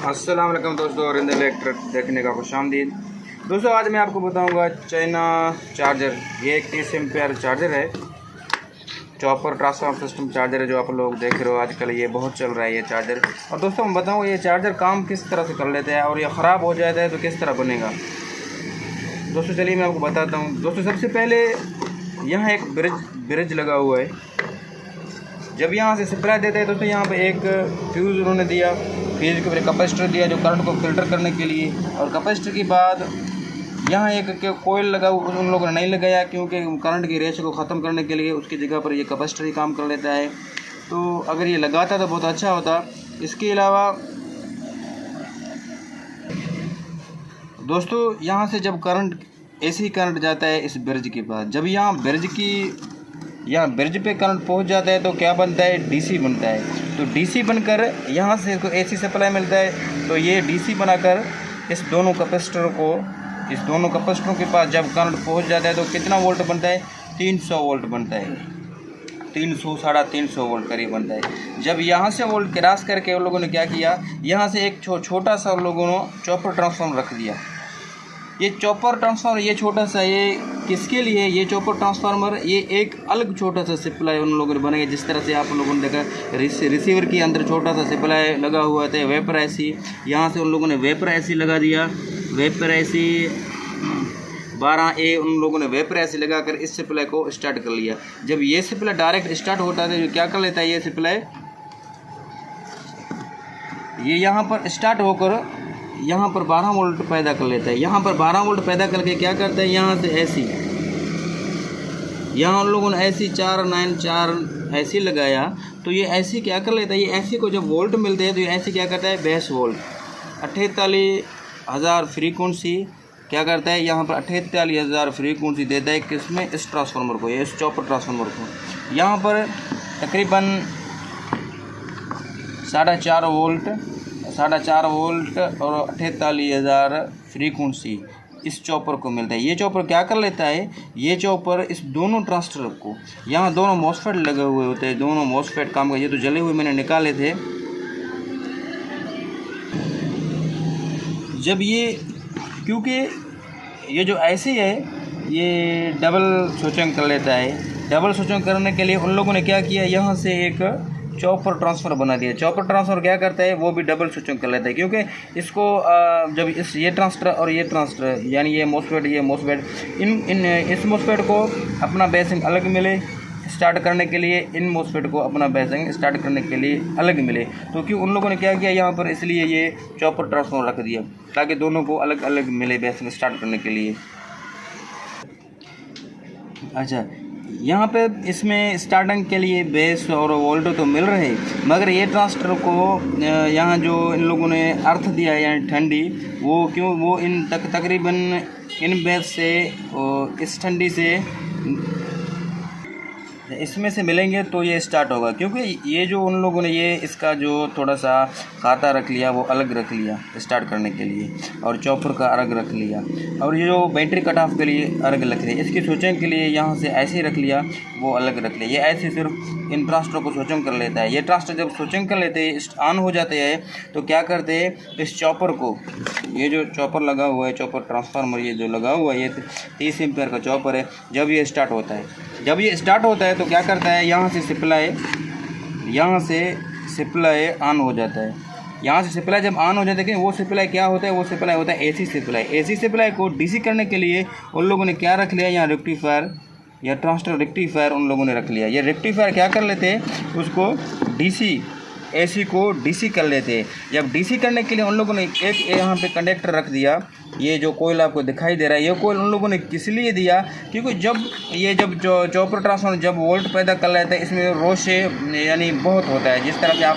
अस्सलाम वालेकुम दोस्तों, और इलेक्ट्रिक देखने का खुशामदीद। दोस्तों आज मैं आपको बताऊंगा चाइना चार्जर। ये एक 30 एम्पेयर चार्जर है, चॉपर ट्रांसफार्मर सिस्टम चार्जर है, जो आप लोग देख रहे हो आजकल ये बहुत चल रहा है ये चार्जर। और दोस्तों मैं बताऊंगा ये चार्जर काम किस तरह से कर लेते हैं और ये ख़राब हो जाता है तो किस तरह बनेगा। दोस्तों चलिए मैं आपको बताता हूँ। दोस्तों सबसे पहले यहाँ एक ब्रिज लगा हुआ है। जब यहाँ से सप्लाई देते हैं दोस्तों, यहाँ पे एक फ्यूज़ उन्होंने दिया, फ्यूज़ के ऊपर कैपेसिटर दिया जो करंट को फिल्टर करने के लिए, और कैपेसिटर के बाद यहाँ एक कोयल लगा उन लोगों ने नहीं लगाया, क्योंकि करंट की रेश को ख़त्म करने के लिए उसकी जगह पर ये कैपेसिटर ही काम कर लेता है। तो अगर ये लगाता तो बहुत अच्छा होता। इसके अलावा दोस्तों यहाँ से जब करंट ऐसे ही करंट जाता है इस ब्रिज के पास, जब यहाँ ब्रिज पे करंट पहुँच जाता है तो क्या बनता है, डीसी बनता है। तो डीसी बनकर यहाँ से इसको एसी सप्लाई मिलता है। तो ये डीसी बनाकर इस दोनों कैपेसिटरों के पास जब करंट पहुँच जाता है तो कितना वोल्ट बनता है, 300 वोल्ट बनता है। 300 350 वोल्ट करीब बनता है। जब यहाँ से वोल्ट क्रॉस करके उन लोगों ने क्या किया, यहाँ से एक छोटा सा उन लोगों ने चॉपर ट्रांसफार्मर रख दिया। ये चॉपर ट्रांसफार्मर ये छोटा सा, ये किसके लिए, ये चॉपर ट्रांसफार्मर ये एक अलग छोटा सा सप्लाई उन लोगों ने बनाया। जिस तरह से आप लोगों ने देखा रिसीवर के अंदर छोटा सा सप्लाई लगा हुआ था, वेपर एसी, यहाँ से उन लोगों ने वेपर एसी लगा दिया। वेपर एसी 12A उन लोगों ने वेपर एसी लगाकर इस सप्लाई को स्टार्ट कर लिया। जब ये सप्लाई डायरेक्ट स्टार्ट होता है तो क्या कर लेता है ये सप्लाई, ये यहाँ पर स्टार्ट होकर यहाँ पर 12 वोल्ट पैदा कर लेता है। यहाँ पर 12 वोल्ट पैदा करके क्या करता है, यहाँ से एसी, यहाँ उन लोगों ने एसी 494 एसी लगाया। तो ये एसी क्या कर लेता है, ये एसी को जब वोल्ट मिलते हैं तो ये एसी क्या करता है, बेस वोल्ट 48,000 फ्रीक्वेंसी क्या करता है, यहाँ पर 48,000 फ्रीक्वेंसी देता है किसमें, इस ट्रांसफार्मर को, ये इस चॉपर ट्रांसफार्मर को। यहाँ पर तकरीबन 4.5 वोल्ट और 48,000 फ्रीक्वेंसी इस चॉपर को मिलता है। ये चॉपर क्या कर लेता है, ये चॉपर इस दोनों ट्रांजिस्टर को, यहाँ दोनों मॉसफेट लगे हुए होते हैं, दोनों मॉसफेट काम कर, ये तो जले हुए मैंने निकाले थे। जब ये, क्योंकि ये जो ऐसी है ये डबल स्विचिंग कर लेता है। डबल स्विचिंग करने के लिए उन लोगों ने क्या किया, यहाँ से एक चॉपर ट्रांसफर बना दिया। चॉपर ट्रांसफर क्या करता है, वो भी डबल स्विचिंग कर लेता है, क्योंकि इसको जब ये ट्रांजिस्टर और ये ट्रांजिस्टर यानी ये मॉसफेट इस मॉसफेट को अपना बेसिंग अलग मिले स्टार्ट करने के लिए, इन मॉसफेट को अपना बेसिंग स्टार्ट करने के लिए अलग मिले। तो क्यों उन लोगों ने क्या किया यहाँ पर, इसलिए ये चॉपर ट्रांसफर रख दिया ताकि दोनों को अलग अलग मिले बेसिंग स्टार्ट करने के लिए। अच्छा, यहाँ पे इसमें स्टार्टिंग के लिए बेस और वोल्ट तो मिल रहे, मगर ये ट्रांजिस्टर को यहाँ जो इन लोगों ने अर्थ दिया है यानी ठंडी, वो क्यों, वो इन तकरीबन इन बेस से और इस ठंडी से इसमें से मिलेंगे तो ये स्टार्ट होगा। क्योंकि ये जो उन लोगों ने ये इसका जो थोड़ा सा खाता रख लिया वो अलग रख लिया स्टार्ट करने के लिए, और चॉपर का अलग रख लिया, और ये जो बैटरी कट ऑफ के लिए अलग रख लिया, इसकी स्विचिंग के लिए यहाँ से ऐसे ही रख लिया, वो अलग रख लिया। ये ऐसे सिर्फ इन ट्रांजिस्टर को स्विचिंग कर लेता है। ये ट्रांजिस्टर जब स्विचिंग कर लेते हैं, ऑन हो जाते हैं, तो क्या करते हैं, इस चॉपर को, ये जो चॉपर लगा हुआ है, चॉपर ट्रांसफार्मर ये जो लगा हुआ है, ये 30 एम्पेयर का चॉपर है। जब ये स्टार्ट होता है तो क्या करता है, यहाँ से सप्लाई ऑन हो जाता है। यहाँ से सप्लाई जब ऑन हो जाता है, लेकिन वो सप्लाई क्या होता है, वो सप्लाई होता है एसी सप्लाई। एसी सप्लाई को डीसी करने के लिए उन लोगों ने क्या रख लिया, यहाँ रेक्टिफायर या ट्रांजिस्टर रेक्टिफायर उन लोगों ने रख लिया। ये रेक्टिफायर क्या कर लेते हैं, उसको डीसी, एसी को डीसी कर लेते हैं। जब डीसी करने के लिए उन लोगों ने एक यहाँ पे कंडक्टर रख दिया। ये जो कोयल आपको दिखाई दे रहा है, ये कोयल उन लोगों ने किस लिए दिया, क्योंकि जब जो चॉपर ट्रांसफार्मर जब वोल्ट पैदा कर लेता है, इसमें रोशे यानी बहुत होता है। जिस तरह से आप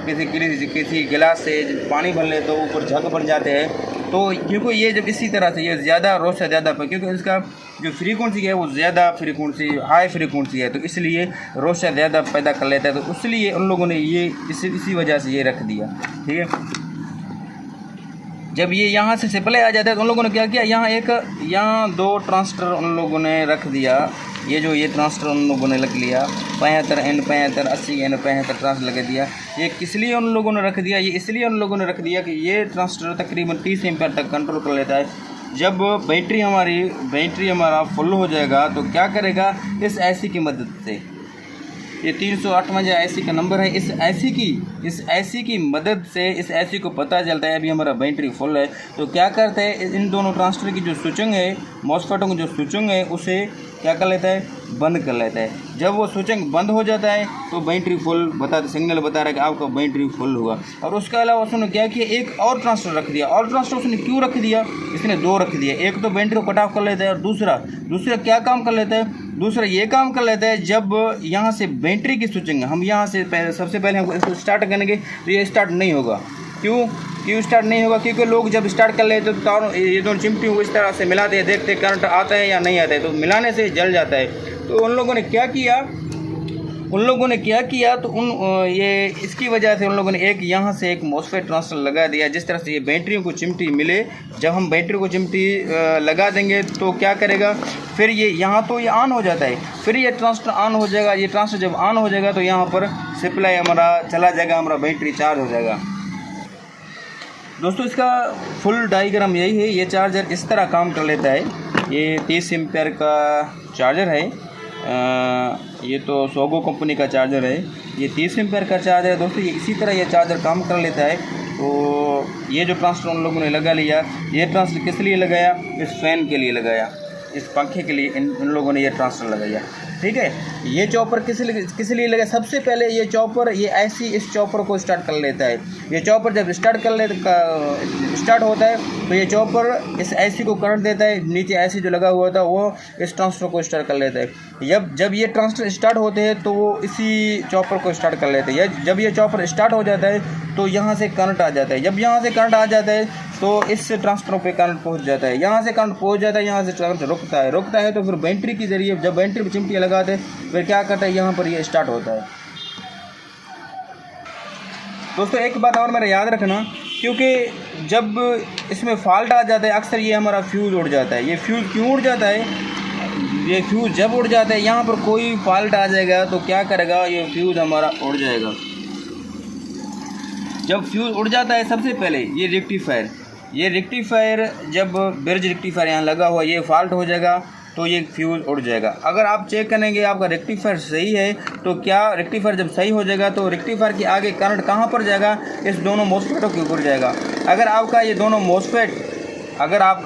किसी गिलास से पानी भर ले तो ऊपर झग बन जाते हैं, तो क्योंकि ये जब इसी तरह से ये ज़्यादा रोशा ज़्यादा, क्योंकि इसका जो फ्रीक्वेंसी है वो ज़्यादा फ्रीक्वेंसी हाई फ्रीक्वेंसी है, तो इसलिए रोशा ज़्यादा पैदा कर लेता है। तो इसलिए उन लोगों ने ये इसी वजह से ये रख दिया। ठीक है, जब ये यहाँ से सप्लाई आ जाता है तो उन लोगों ने क्या किया, यहाँ 2 ट्रांजिस्टर उन लोगों ने रख दिया। ये ट्रांजिस्टर उन लोगों ने रख लिया, 75 N 75 80 N 75 ट्रांजिस्टर लगा दिया। ये किस लिए उन लोगों ने रख दिया, ये इसलिए उन लोगों ने रख दिया कि ये ट्रांजिस्टर तकरीबन 30 एम्पीयर तक कंट्रोल कर लेता है। जब बैटरी हमारा फुल हो जाएगा तो क्या करेगा, इस ऐसी की मदद से, ये 358 ऐसी का नंबर है, इस ऐसी की मदद से इस ऐसी को पता चलता है अभी हमारा बैटरी फुल है। तो क्या करता है, इन दोनों ट्रांजिस्टर की जो स्विचिंग है, मॉसफेटों की जो स्विचिंग है, उसे क्या कर लेता है, बंद कर लेता है। जब वो स्विचिंग बंद हो जाता है तो बैटरी फुल सिग्नल बता रहा है कि आपका बैटरी फुल हुआ। और उसके अलावा उसने क्या किया, एक और ट्रांजिस्टर रख दिया। और ट्रांजिस्टर उसने क्यों रख दिया, इसने 2 रख दिया। एक तो बैटरी को कट ऑफ कर लेता है और दूसरा क्या काम कर लेता है, दूसरा ये काम कर लेता है, जब यहाँ से बैटरी की स्विचिंग हम यहाँ से सबसे पहले हम इसको स्टार्ट करेंगे तो ये स्टार्ट नहीं होगा। क्यों स्टार्ट नहीं होगा, क्योंकि लोग जब स्टार्ट कर लेते तो तारों ये दोनों चिमटी को इस तरह से मिलाते हैं, देखते करंट आता है या नहीं आता है, तो मिलाने से जल जाता है। तो उन लोगों ने क्या किया, तो ये इसकी वजह से उन लोगों ने यहाँ से एक मॉसफेट ट्रांजिस्टर लगा दिया, जिस तरह से ये बैटरियों को चिमटी मिले। जब हम बैटरी को चिमटी लगा देंगे तो क्या करेगा, फिर ये यहाँ तो ये ऑन हो जाता है, फिर ये ट्रांजिस्टर ऑन हो जाएगा। ये ट्रांजिस्टर जब ऑन हो जाएगा तो यहाँ पर सप्लाई हमारा चला जाएगा, हमारा बैटरी चार्ज हो जाएगा। दोस्तों इसका फुल डायग्राम यही है। ये चार्जर इस तरह काम कर लेता है। ये 30 एम्पीयर का चार्जर है। ये तो सोगो कंपनी का चार्जर है। ये 30 एम्पीयर का चार्जर है दोस्तों। ये इसी तरह ये चार्जर काम कर लेता है। तो ये जो ट्रांजिस्टर उन लोगों ने लगा लिया, ये ट्रांजिस्टर किस लिए लगाया, इस फैन के लिए लगाया, इस पंखे के लिए इन लोगों ने ये ट्रांजिस्टर लगाया। ठीक है, ये चॉपर किस लिए लगा, सबसे पहले ये चॉपर ये ऐसी इस चॉपर को स्टार्ट कर लेता है। ये चॉपर जब स्टार्ट होता है तो ये चॉपर इस ऐसी को करंट देता है, नीचे ऐसी जो लगा हुआ था वो इस ट्रांजिस्टर को स्टार्ट कर लेता है। जब ये ट्रांजिस्टर स्टार्ट होते हैं तो वो इसी चॉपर को स्टार्ट कर लेते हैं। जब ये चॉपर स्टार्ट हो जाता है तो यहाँ से करंट आ जाता है। जब यहाँ से करंट आ जाता है तो इस ट्रांजिस्टर पे करंट पहुँच जाता है। यहाँ से करंट पहुँच जाता है, यहाँ से करंट रुकता है तो फिर बैटरी के ज़रिए जब बैटरी पर चिमटियाँ लगाते हैं फिर क्या करता है, यहाँ पर ये स्टार्ट होता है। दोस्तों एक बात और मेरा याद रखना, क्योंकि जब इसमें फॉल्ट आ जाता है अक्सर ये हमारा फ्यूज़ उड़ जाता है। ये फ्यूज़ क्यों उड़ जाता है, ये फ्यूज़ जब उड़ जाता है यहाँ पर कोई फॉल्ट आ जाएगा तो क्या करेगा, ये फ्यूज़ हमारा उड़ जाएगा। जब फ्यूज़ उड़ जाता है सबसे पहले ये रेक्टिफायर जब ब्रिज रेक्टिफायर यहाँ लगा हुआ ये फॉल्ट हो जाएगा तो ये फ्यूज़ उड़ जाएगा। अगर आप चेक करेंगे आपका रेक्टिफायर सही है तो क्या रेक्टिफायर जब सही हो जाएगा तो रेक्टिफायर के आगे करंट कहाँ पर जाएगा, इस दोनों मॉसफेटों के ऊपर जाएगा। अगर आपका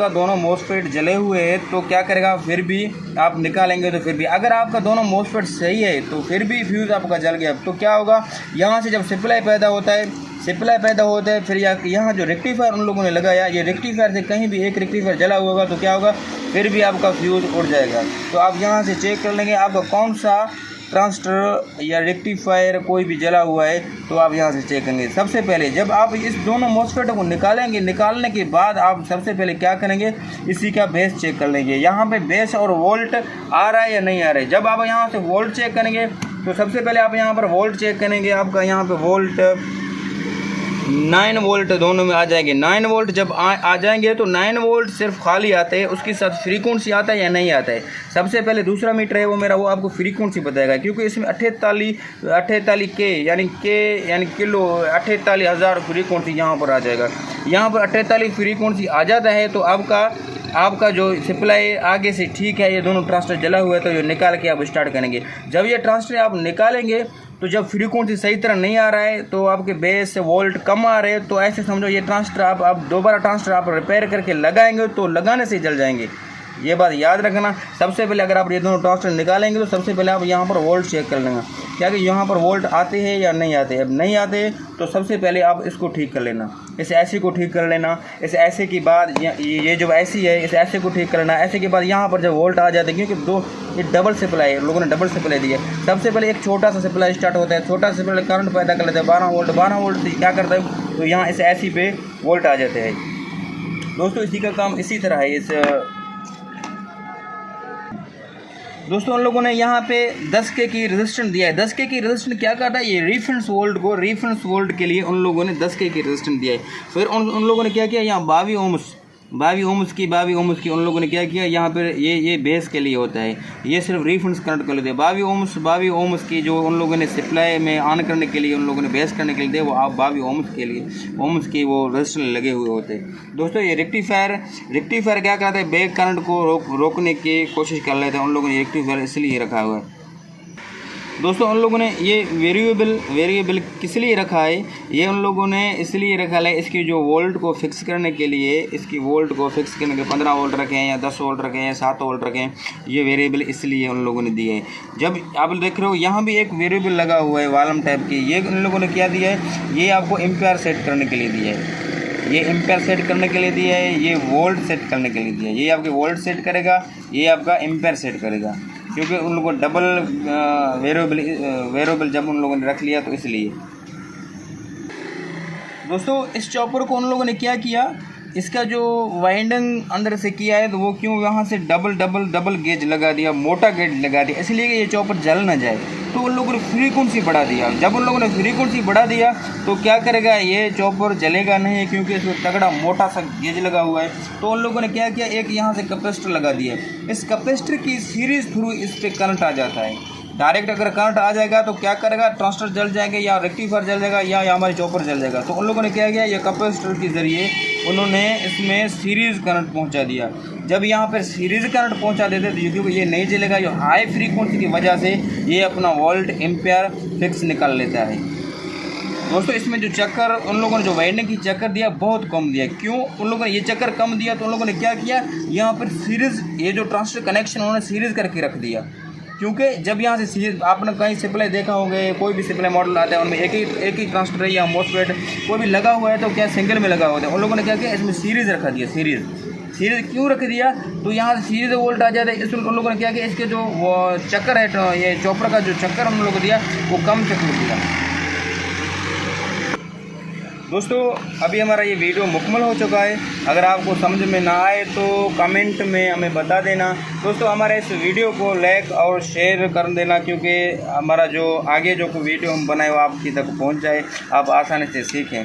दोनों मॉसफेट जले हुए हैं तो क्या करेगा, फिर भी आप निकालेंगे तो फिर भी, अगर आपका दोनों मॉसफेट सही है तो फिर भी फ्यूज़ आपका जल गया तो क्या होगा, यहाँ से जब सप्लाई पैदा होता है फिर यहाँ जो रेक्टिफायर उन लोगों ने लगाया, ये रेक्टिफायर से कहीं भी एक रेक्टिफायर जला हुआ होगा तो क्या होगा, फिर भी आपका फ्यूज़ उड़ जाएगा। तो आप यहाँ से चेक कर लेंगे आपका कौन सा ट्रांजिस्टर या रेक्टिफायर कोई भी जला हुआ है तो आप यहाँ से चेक करेंगे। सबसे पहले जब आप इस दोनों मॉसफेटों को निकालने के बाद आप सबसे पहले क्या करेंगे, इसी का बेस चेक कर लेंगे, यहाँ पे बेस और वोल्ट आ रहा है या नहीं आ रहा है। जब आप यहाँ से वोल्ट चेक करेंगे तो सबसे पहले आप यहाँ पर वोल्ट चेक करेंगे, आपका यहाँ पर वोल्ट 9 वोल्ट दोनों में आ जाएंगे। 9 वोल्ट जब आ जाएंगे तो 9 वोल्ट सिर्फ खाली आते हैं, उसके साथ फ्रीक्वेंसी आता है या नहीं आता है। सबसे पहले दूसरा मीटर है वो आपको फ्रीक्वेंसी बताएगा, क्योंकि इसमें 48 के यानी किलो 48,000 फ्रीक्वेंसी यहाँ पर आ जाएगा। यहाँ पर 48 फ्रीक्वेंसी आ जाता है तो आपका जो सप्लाई आगे से ठीक है, ये दोनों ट्रांजिस्टर जला हुआ है तो ये निकाल के आप स्टार्ट करेंगे। जब ये ट्रांजिस्टर आप निकालेंगे तो जब फ्रीक्वेंसी सही तरह नहीं आ रहा है तो आपके बेस से वोल्ट कम आ रहे हैं तो ऐसे समझो ये ट्रांजिस्टर आप दोबारा ट्रांजिस्टर आप रिपेयर करके लगाएंगे तो लगाने से जल जाएंगे। ये बात याद रखना। सबसे पहले अगर आप ये दोनों ट्रांजिस्टर निकालेंगे तो सबसे पहले आप यहाँ पर वोल्ट चेक कर लेना, क्या कि यहाँ पर वोल्ट आते हैं या नहीं आते। अब नहीं आते तो सबसे पहले आप इसको ठीक कर लेना, इस ऐसे को ठीक कर लेना। इस ऐसे के बाद ये जो ऐसी है इस ऐसे को ठीक कर लेना। ऐसे के बाद यहाँ पर जब वोल्ट आ जाते हैं, क्योंकि ये डबल सप्लाई है, लोगों ने डबल सप्लाई दी है। सबसे पहले एक छोटा सा सप्लाई स्टार्ट होता है, छोटा सा सप्लाई करंट पैदा कर लेता है 12 वोल्ट से क्या करता है तो यहाँ इस ऐसी पे वोल्ट आ जाते हैं। दोस्तों इसी का काम इसी तरह है। दोस्तों उन लोगों ने यहाँ पे 10K की रेजिस्टेंस दिया है। 10K की रेजिस्टेंस क्या कहता है, ये रेफरेंस वोल्ट के लिए उन लोगों ने 10K की रेजिस्टेंस दिया है। फिर उन लोगों ने क्या किया, यहाँ 22 ओम्स की उन लोगों ने क्या किया, यहाँ पर ये बेस के लिए होता है, ये सिर्फ रेफरेंस करंट के लिए दिया। 22 ओम्स की जो उन लोगों ने सप्लाई में ऑन करने के लिए उन लोगों ने बेस करने के लिए दिया, वो आप 22 ओम्स की वो रेजिस्टेंस लगे हुए होते हैं। दोस्तों ये रेक्टिफायर क्या करता है, बैक करंट को रोकने की कोशिश कर लेते हैं। उन लोगों ने रेक्टिफायर इसलिए रखा हुआ है। दोस्तों उन लोगों ने ये वेरिएबल किस लिए रखा है, ये उन लोगों ने इसलिए रखा है, इसकी जो वोल्ट को फिक्स करने के लिए, इसकी वोल्ट को फिक्स करने के 15 वोल्ट रखें या 10 वोल्ट रखें या 7 वोल्ट रखें, ये वेरिएबल इसलिए उन लोगों ने दिए है। जब आप देख रहे हो यहाँ भी एक वेरिएबल लगा हुआ है वालम टाइप की, ये उन लोगों ने क्या दिया है, ये आपको एम्पेयर सेट करने के लिए दिया है, ये एम्पेयर सेट करने के लिए दिया है, ये वोल्ट सेट करने के लिए दिया है। ये आपके वोल्ट सेट करेगा, ये आपका एम्पेयर सेट करेगा, क्योंकि उन लोगों को डबल वेरिएबल जब उन लोगों ने रख लिया तो इसलिए। दोस्तों इस चॉपर को उन लोगों ने क्या किया, इसका जो वाइंडिंग अंदर से किया है तो वो क्यों यहाँ से डबल गेज लगा दिया, मोटा गेज लगा दिया, इसलिए कि ये चॉपर जल ना जाए। तो उन लोगों ने फ्रीक्वेंसी बढ़ा दिया। जब उन लोगों ने फ्रीक्वेंसी बढ़ा दिया तो क्या करेगा, ये चॉपर जलेगा नहीं, क्योंकि इसमें तगड़ा मोटा सा गेज लगा हुआ है। तो उन लोगों ने क्या किया, एक यहाँ से कैपेसिटर लगा दिया। इस कैपेसिटर की सीरीज थ्रू इस पर करंट आ जाता है। डायरेक्ट अगर करंट आ जाएगा तो क्या करेगा, ट्रांजिस्टर जल जाएंगे या रेक्टिफायर जल जाएगा या हमारी चॉपर जल जाएगा। तो उन लोगों ने क्या किया, ये कैपेसिटर के ज़रिए उन्होंने इसमें सीरीज़ करंट पहुंचा दिया। जब यहाँ पर सीरीज़ करंट पहुंचा देते तो क्योंकि ये नहीं जलेगा, जो हाई फ्रीक्वेंसी की वजह से ये अपना वोल्ट एम्पेयर फिक्स निकाल लेता है। दोस्तों इसमें जो चक्कर उन लोगों ने जो वाइंडिंग की चक्कर दिया बहुत कम दिया। क्यों उन लोगों ने ये चक्कर कम दिया, तो उन लोगों ने क्या किया, यहाँ पर सीरीज़ ये जो ट्रांजिस्टर कनेक्शन उन्होंने सीरीज़ करके रख दिया। क्योंकि जब यहाँ से सीरीज आपने कहीं सप्लाई देखा होंगे, कोई भी सप्लाई मॉडल आता है उनमें एक ही ट्रांजिस्टर या मोसफेट कोई भी लगा हुआ है तो क्या सिंगल में लगा होता है। उन लोगों ने क्या किया, इसमें सीरीज़ रखा दिया। सीरीज़ क्यों रख दिया, तो यहाँ से सीरीज वोल्ट आ जाता है। इसमें उन लोगों ने क्या किया, इसके जो वो चक्कर है, ये चॉपर का जो चक्कर उन लोगों को दिया वो कम चक्कर दिया। दोस्तों अभी हमारा ये वीडियो मुकम्मल हो चुका है। अगर आपको समझ में ना आए तो कमेंट में हमें बता देना। दोस्तों हमारे इस वीडियो को लाइक और शेयर कर देना, क्योंकि हमारा जो आगे जो वीडियो हम बनाए वो आपकी तक पहुंच जाए, आप आसानी से सीखें।